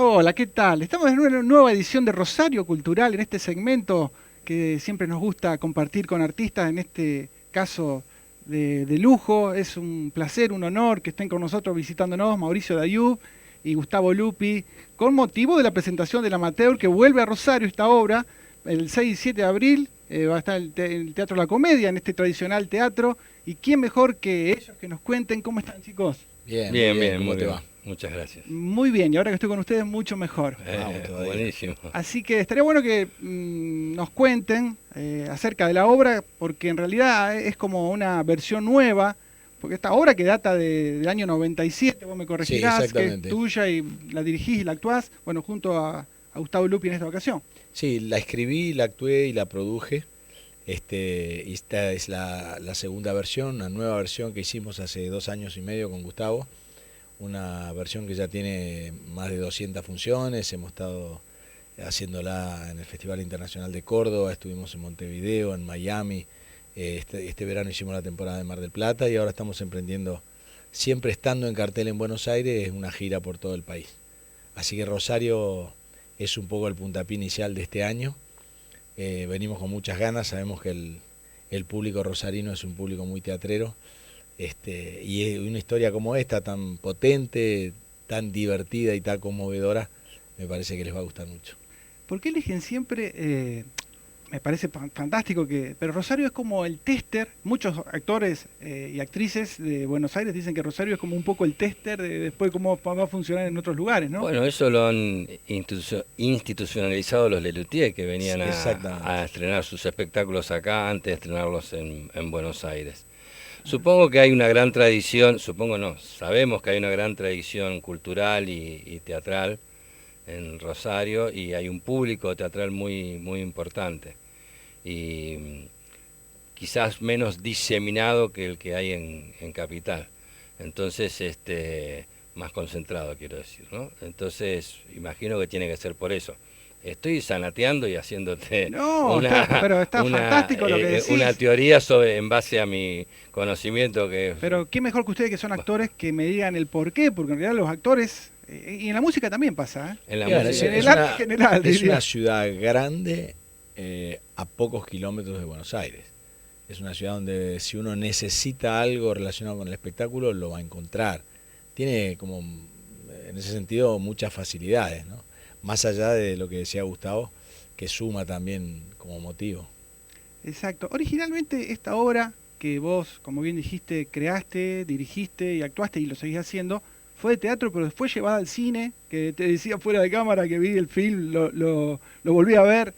Hola, ¿qué tal? Estamos en una nueva edición de Rosario Cultural, en este segmento que siempre nos gusta compartir con artistas, en este caso de lujo. Es un placer, un honor que estén con nosotros visitándonos Mauricio Dayub y Gustavo Lupi, con motivo de la presentación del Amateur que vuelve a Rosario esta obra, el 6 y 7 de abril. Va a estar el Teatro La Comedia, en este tradicional teatro. ¿Y quién mejor que ellos que nos cuenten cómo están, chicos? Bien, muy Bien, bien, bien, ¿cómo muy te bien. va? Muchas gracias. Muy bien, y ahora que estoy con ustedes, mucho mejor. Vamos todavía. Buenísimo. Así que estaría bueno que nos cuenten acerca de la obra, porque en realidad es como una versión nueva, porque esta obra que data del año 97, vos me Sí, corregirás, que es exactamente. tuya y la dirigís y la actuás, bueno, junto a Gustavo Lupi en esta ocasión. Sí, la escribí, la actué y la produje. Y esta es la segunda versión, una nueva versión que hicimos hace 2 años y medio con Gustavo. Una versión que ya tiene más de 200 funciones. Hemos estado haciéndola en el Festival Internacional de Córdoba, estuvimos en Montevideo, en Miami. Este verano hicimos la temporada de Mar del Plata y ahora estamos emprendiendo, siempre estando en cartel en Buenos Aires, una gira por todo el país. Así que Rosario es un poco el puntapié inicial de este año. Venimos con muchas ganas, sabemos que el público rosarino es un público muy teatrero, y una historia como esta, tan potente, tan divertida y tan conmovedora, me parece que les va a gustar mucho. ¿Por qué eligen siempre, me parece fantástico pero Rosario es como el tester, muchos actores y actrices de Buenos Aires dicen que Rosario es como un poco el tester de después cómo va a funcionar en otros lugares, ¿no? Bueno, eso lo han institucionalizado los Lelutier, que venían Exactamente. a estrenar sus espectáculos acá antes de estrenarlos en Buenos Aires. Supongo que hay una gran tradición, supongo no, sabemos que hay una gran tradición cultural y teatral en Rosario, y hay un público teatral muy importante. Y quizás menos diseminado que el que hay en Capital. Entonces, más concentrado, quiero decir, ¿no? Entonces, imagino que tiene que ser por eso. Estoy zanateando y haciéndote No, pero está fantástico lo que una decís. teoría en base a mi conocimiento que... Pero qué mejor que ustedes que son actores que me digan el por qué, porque en realidad los actores, y en la música también pasa, ¿eh? En la Claro, música. En el arte general, es diría. una ciudad grande, a pocos kilómetros de Buenos Aires. Es una ciudad donde si uno necesita algo relacionado con el espectáculo, lo va a encontrar. Tiene como, en ese sentido, muchas facilidades, ¿no? Más allá de lo que decía Gustavo, que suma también como motivo. Exacto. Originalmente esta obra que vos, como bien dijiste, creaste, dirigiste y actuaste y lo seguís haciendo, fue de teatro, pero después llevada al cine, que te decía fuera de cámara que vi el film, lo volví a ver,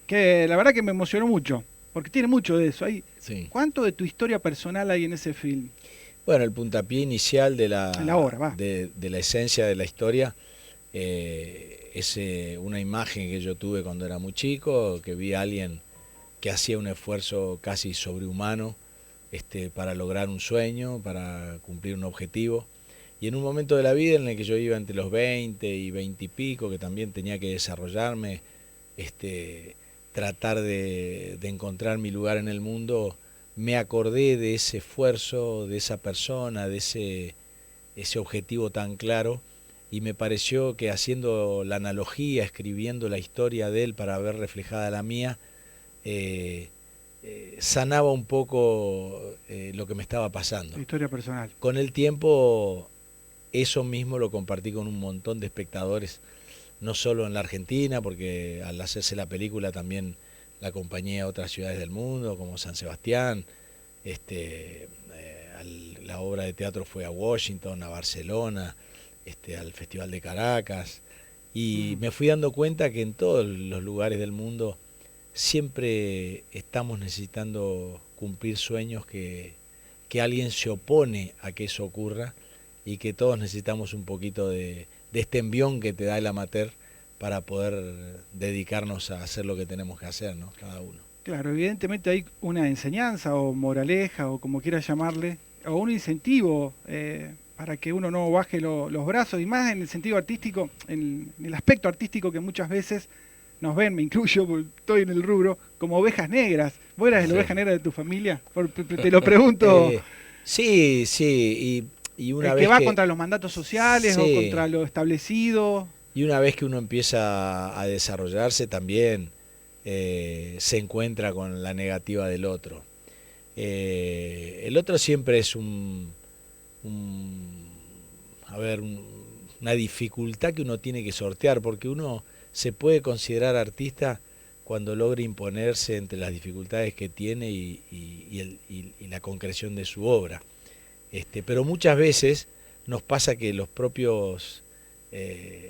que la verdad que me emocionó mucho, porque tiene mucho de eso. Sí. ¿Cuánto de tu historia personal hay en ese film? Bueno, el puntapié inicial En la obra, va. de la esencia de la historia es una imagen que yo tuve cuando era muy chico, que vi a alguien que hacía un esfuerzo casi sobrehumano para lograr un sueño, para cumplir un objetivo. Y en un momento de la vida en el que yo iba entre los 20 y 20 y pico, que también tenía que desarrollarme, tratar de encontrar mi lugar en el mundo, me acordé de ese esfuerzo, de esa persona, de ese objetivo tan claro, y me pareció que haciendo la analogía, escribiendo la historia de él para ver reflejada la mía, sanaba un poco lo que me estaba pasando. Tu historia personal. Con el tiempo, eso mismo lo compartí con un montón de espectadores, no solo en la Argentina, porque al hacerse la película también la acompañé a otras ciudades del mundo, como San Sebastián. La obra de teatro fue a Washington, a Barcelona, al Festival de Caracas, y me fui dando cuenta que en todos los lugares del mundo siempre estamos necesitando cumplir sueños, que alguien se opone a que eso ocurra, y que todos necesitamos un poquito de este envión que te da el amateur para poder dedicarnos a hacer lo que tenemos que hacer, ¿no? Cada uno. Claro, evidentemente hay una enseñanza o moraleja o como quieras llamarle, o un incentivo para que uno no baje los brazos, y más en el sentido artístico, en el aspecto artístico que muchas veces nos ven, me incluyo, porque estoy en el rubro, como ovejas negras. ¿Vos eras la oveja negra de tu familia? Te lo pregunto. Sí, y una ¿El vez que va que... contra los mandatos sociales o Sí. contra lo establecido? Y una vez que uno empieza a desarrollarse también se encuentra con la negativa del otro. El otro siempre es una dificultad que uno tiene que sortear, porque uno se puede considerar artista cuando logra imponerse entre las dificultades que tiene y la concreción de su obra. Pero muchas veces nos pasa que los propios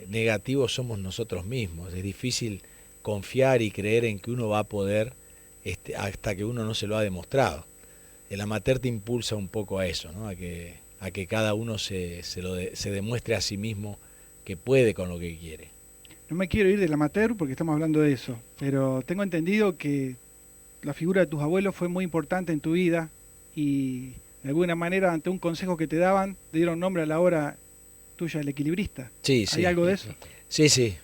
negativos somos nosotros mismos. Es difícil confiar y creer en que uno va a poder hasta que uno no se lo ha demostrado. El amateur te impulsa un poco a eso, ¿no? A que cada uno se demuestre a sí mismo que puede con lo que quiere. No me quiero ir del amateur porque estamos hablando de eso, pero tengo entendido que la figura de tus abuelos fue muy importante en tu vida y de alguna manera ante un consejo que te daban, te dieron nombre a la obra tuya, El Equilibrista. Sí, ¿Hay sí. algo de eso? Sí, sí.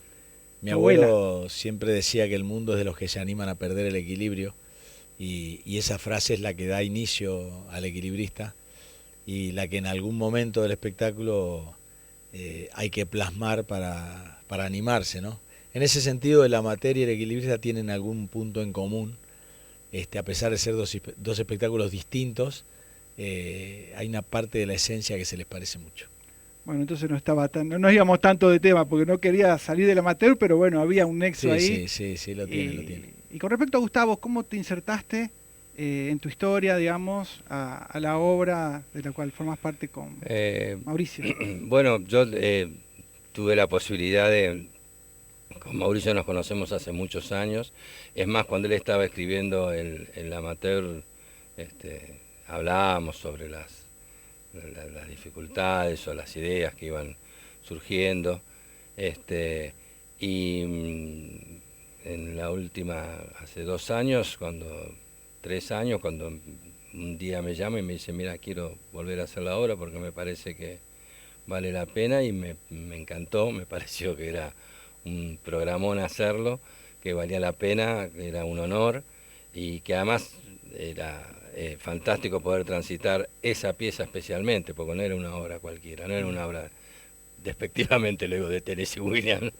Mi abuelo siempre decía que el mundo es de los que se animan a perder el equilibrio y esa frase es la que da inicio al Equilibrista y la que en algún momento del espectáculo hay que plasmar para animarse, ¿no? En ese sentido, el amateur y el equilibrista tienen algún punto en común, a pesar de ser dos espectáculos distintos, hay una parte de la esencia que se les parece mucho. Bueno, entonces no nos íbamos tanto de tema, porque no quería salir del amateur, pero bueno, había un nexo ahí. Sí, lo tiene. Y con respecto a Gustavo, ¿cómo te insertaste en tu historia, digamos, a la obra de la cual formas parte con Mauricio? Bueno, yo tuve la posibilidad con Mauricio nos conocemos hace muchos años, es más, cuando él estaba escribiendo el amateur, hablábamos sobre las dificultades o las ideas que iban surgiendo, y en la última, hace 3 años, cuando un día me llama y me dice, mira, quiero volver a hacer la obra porque me parece que vale la pena, y me encantó, me pareció que era un programón hacerlo, que valía la pena, que era un honor, y que además era fantástico poder transitar esa pieza especialmente, porque no era una obra cualquiera, no era una obra, despectivamente luego de Tennessee Williams.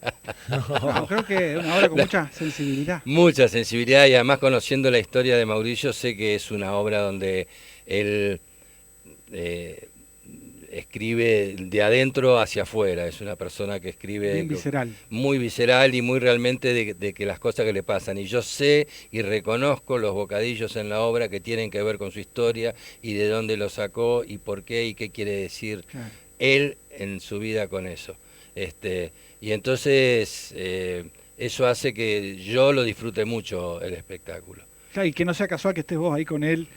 No, creo que es una obra con mucha sensibilidad. Mucha sensibilidad, y además conociendo la historia de Mauricio sé que es una obra donde él escribe de adentro hacia afuera, es una persona que escribe bien visceral. Muy visceral y muy realmente de que las cosas que le pasan, y yo sé y reconozco los bocadillos en la obra que tienen que ver con su historia y de dónde lo sacó y por qué y qué quiere decir él en su vida con eso. Y entonces eso hace que yo lo disfrute mucho el espectáculo. Claro, y que no sea casual que estés vos ahí con él,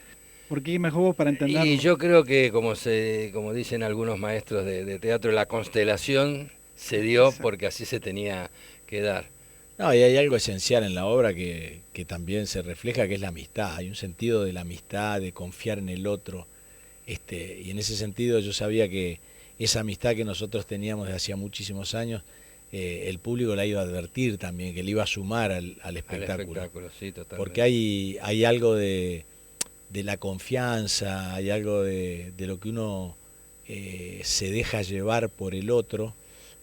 porque es mejor vos para entenderlo. Y yo creo que, como dicen algunos maestros de teatro, la constelación se dio porque así se tenía que dar. No, y hay algo esencial en la obra que también se refleja, que es la amistad. Hay un sentido de la amistad, de confiar en el otro. Y en ese sentido yo sabía que esa amistad que nosotros teníamos desde hacía muchísimos años, el público la iba a advertir también, que le iba a sumar al espectáculo. Sí, totalmente. Porque hay algo de la confianza, hay algo de lo que uno se deja llevar por el otro,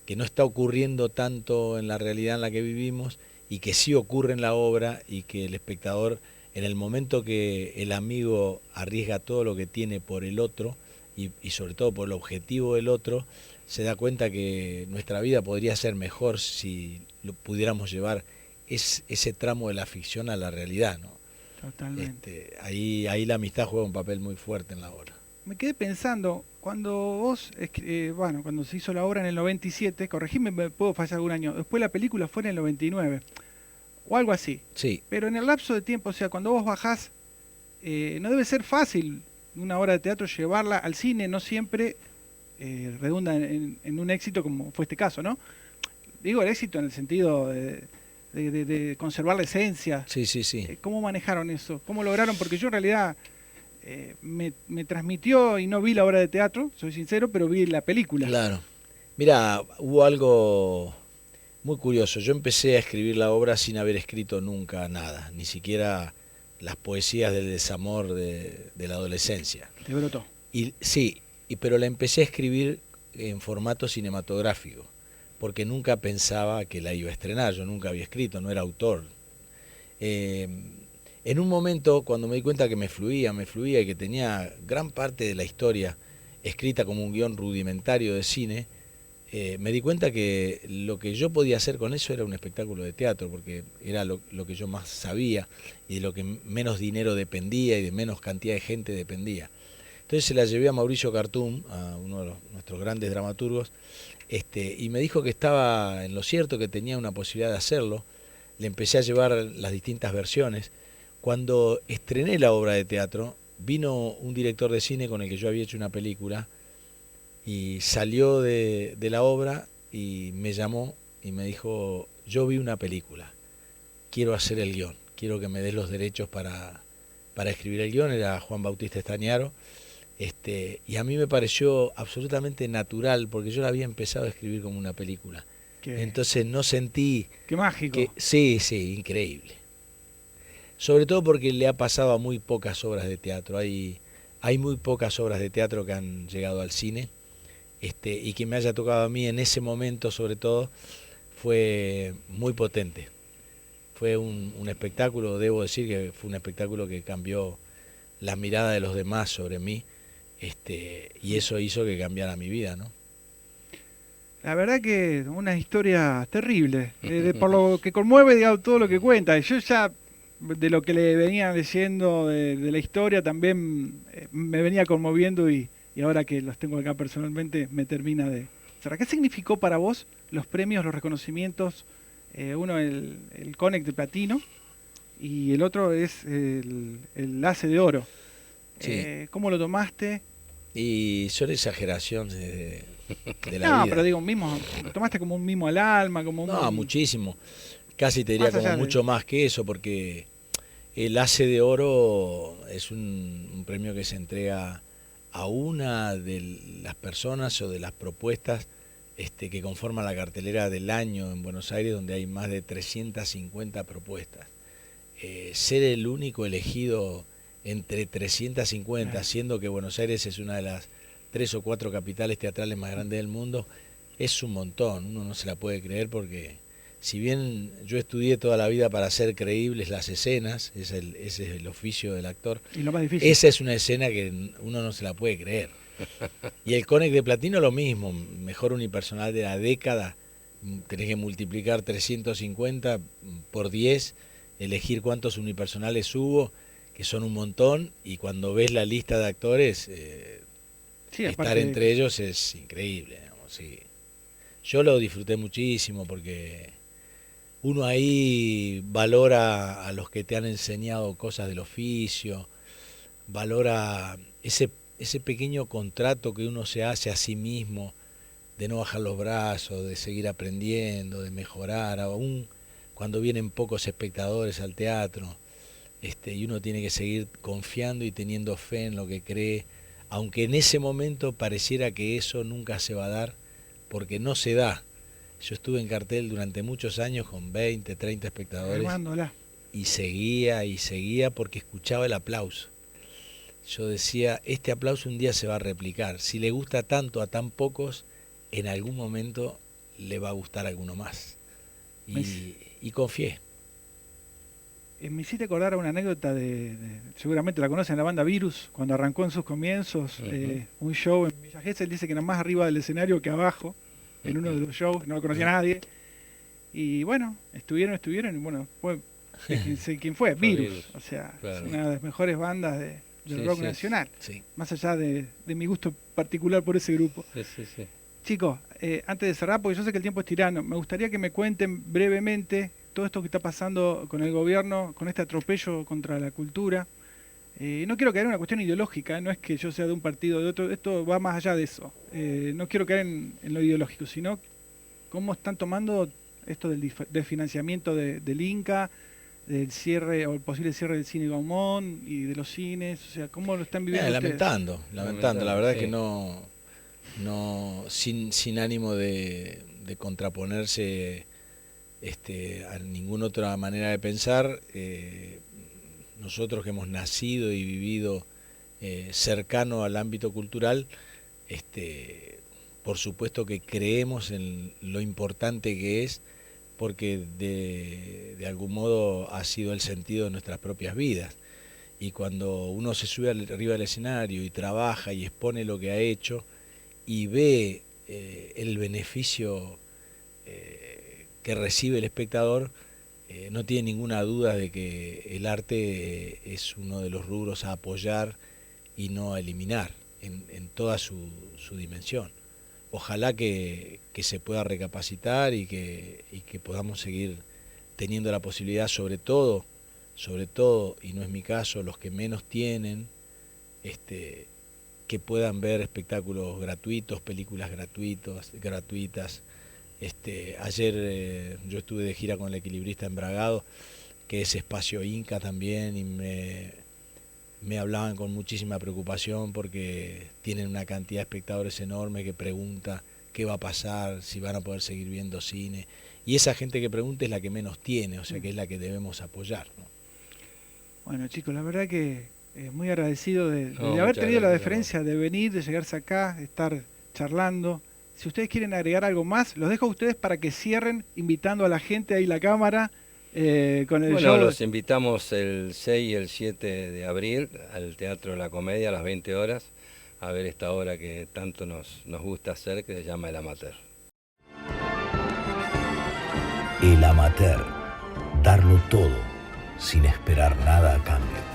que no está ocurriendo tanto en la realidad en la que vivimos y que sí ocurre en la obra, y que el espectador, en el momento que el amigo arriesga todo lo que tiene por el otro y sobre todo por el objetivo del otro, se da cuenta que nuestra vida podría ser mejor si lo pudiéramos llevar ese tramo de la ficción a la realidad, ¿no? Totalmente. Ahí la amistad juega un papel muy fuerte en la obra. Me quedé pensando, cuando vos, cuando se hizo la obra en el 97, corregime, me puedo fallar algún año, después la película fue en el 99, o algo así. Sí. Pero en el lapso de tiempo, o sea, cuando vos bajás, no debe ser fácil una obra de teatro llevarla al cine, no siempre redunda en un éxito como fue este caso, ¿no? Digo el éxito en el sentido de conservar la esencia. Sí. ¿Cómo manejaron eso? ¿Cómo lograron? Porque yo en realidad me transmitió, y no vi la obra de teatro, soy sincero, pero vi la película. Claro. Mira, hubo algo muy curioso. Yo empecé a escribir la obra sin haber escrito nunca nada, ni siquiera las poesías del desamor de la adolescencia. Te brotó. Pero la empecé a escribir en formato cinematográfico, porque nunca pensaba que la iba a estrenar, yo nunca había escrito, no era autor. En un momento, cuando me di cuenta que me fluía y que tenía gran parte de la historia escrita como un guión rudimentario de cine, me di cuenta que lo que yo podía hacer con eso era un espectáculo de teatro, porque era lo que yo más sabía y de lo que menos dinero dependía y de menos cantidad de gente dependía. Entonces se la llevé a Mauricio Cartum, a uno de nuestros grandes dramaturgos, y me dijo que estaba en lo cierto, que tenía una posibilidad de hacerlo. Le empecé a llevar las distintas versiones. Cuando estrené la obra de teatro, vino un director de cine con el que yo había hecho una película y salió de la obra y me llamó y me dijo: yo vi una película, quiero hacer el guión, quiero que me des los derechos para escribir el guión. Era Juan Bautista Estañaro, y a mí me pareció absolutamente natural, porque yo la había empezado a escribir como una película. Entonces no sentí... Qué mágico. Sí, increíble. Sobre todo porque le ha pasado a muy pocas obras de teatro. Hay muy pocas obras de teatro que han llegado al cine, y que me haya tocado a mí en ese momento, sobre todo, fue muy potente. Fue un espectáculo, debo decir que fue un espectáculo que cambió la mirada de los demás sobre mí, y eso hizo que cambiara mi vida, ¿no? La verdad que una historia terrible, por lo que conmueve, digamos, todo lo que cuenta. Yo ya, de lo que le venía diciendo de la historia, también me venía conmoviendo y ahora que los tengo acá personalmente me termina de cerrar. ¿Qué significó para vos los premios, los reconocimientos? Uno el Connect de platino y el otro es el ACE de oro. Sí. ¿Cómo lo tomaste? Y son exageraciones de la vida. No, pero digo, lo tomaste como un mimo al alma, como No, muchísimo. Casi te diría como mucho más que eso, porque el ACE de Oro es un premio que se entrega a una de las personas o de las propuestas que conforman la cartelera del año en Buenos Aires, donde hay más de 350 propuestas. Ser el único elegido entre 350, siendo que Buenos Aires es una de las 3 o 4 capitales teatrales más grandes del mundo, es un montón. Uno no se la puede creer, porque si bien yo estudié toda la vida para hacer creíbles las escenas, ese es el oficio del actor, y lo más difícil, esa es una escena que uno no se la puede creer. Y el Connect de platino lo mismo, mejor unipersonal de la década, tenés que multiplicar 350 por 10, elegir cuántos unipersonales hubo, que son un montón, y cuando ves la lista de actores, estar entre ellos es increíble, digamos, sí. Yo lo disfruté muchísimo, porque uno ahí valora a los que te han enseñado cosas del oficio, valora ese pequeño contrato que uno se hace a sí mismo, de no bajar los brazos, de seguir aprendiendo, de mejorar, aún cuando vienen pocos espectadores al teatro. Y uno tiene que seguir confiando y teniendo fe en lo que cree, aunque en ese momento pareciera que eso nunca se va a dar, porque no se da. Yo estuve en cartel durante muchos años con 20, 30 espectadores, y seguía porque escuchaba el aplauso. Yo decía, este aplauso un día se va a replicar. Si le gusta tanto a tan pocos, en algún momento le va a gustar a alguno más. Y confié. Me hiciste acordar a una anécdota seguramente la conocen, la banda Virus, cuando arrancó en sus comienzos, un show en Villa Gesell. Dice que era más arriba del escenario que abajo, en uno de los shows, no lo conocía nadie. Y bueno, estuvieron, y bueno, fue quién fue, Virus. O sea, claro, es una de las mejores bandas del rock nacional, más allá de mi gusto particular por ese grupo. Chicos, antes de cerrar, porque yo sé que el tiempo es tirano, me gustaría que me cuenten brevemente todo esto que está pasando con el gobierno, con este atropello contra la cultura. No quiero caer en una cuestión ideológica, no es que yo sea de un partido o de otro, esto va más allá de eso. No quiero caer en lo ideológico, sino cómo están tomando esto del financiamiento del Inca, del cierre o el posible cierre del cine Gaumont y de los cines, o sea, cómo lo están viviendo ustedes. Lamentando, la verdad es que no sin ánimo de contraponerse a ninguna otra manera de pensar. Nosotros que hemos nacido y vivido cercano al ámbito cultural, por supuesto que creemos en lo importante que es, porque de algún modo ha sido el sentido de nuestras propias vidas. Y cuando uno se sube arriba del escenario y trabaja y expone lo que ha hecho y ve el beneficio que recibe el espectador, no tiene ninguna duda de que el arte es uno de los rubros a apoyar y no a eliminar en toda su dimensión. Ojalá que se pueda recapacitar y que podamos seguir teniendo la posibilidad, sobre todo, y no es mi caso, los que menos tienen, que puedan ver espectáculos gratuitos, películas gratuitas. Ayer yo estuve de gira con El Equilibrista en Bragado, que es espacio Inca también, y me hablaban con muchísima preocupación porque tienen una cantidad de espectadores enorme que pregunta qué va a pasar, si van a poder seguir viendo cine. Y esa gente que pregunta es la que menos tiene, o sea que es la que debemos apoyar, ¿no? Bueno, chicos, la verdad que muy agradecido de No, haber tenido la gracias, deferencia de venir, de llegarse acá, de estar charlando. Si ustedes quieren agregar algo más, los dejo a ustedes para que cierren, invitando a la gente ahí la cámara con el show. Los invitamos el 6 y el 7 de abril al Teatro La Comedia a las 20 horas a ver esta obra que tanto nos gusta hacer, que se llama El Amateur. El Amateur, darlo todo sin esperar nada a cambio.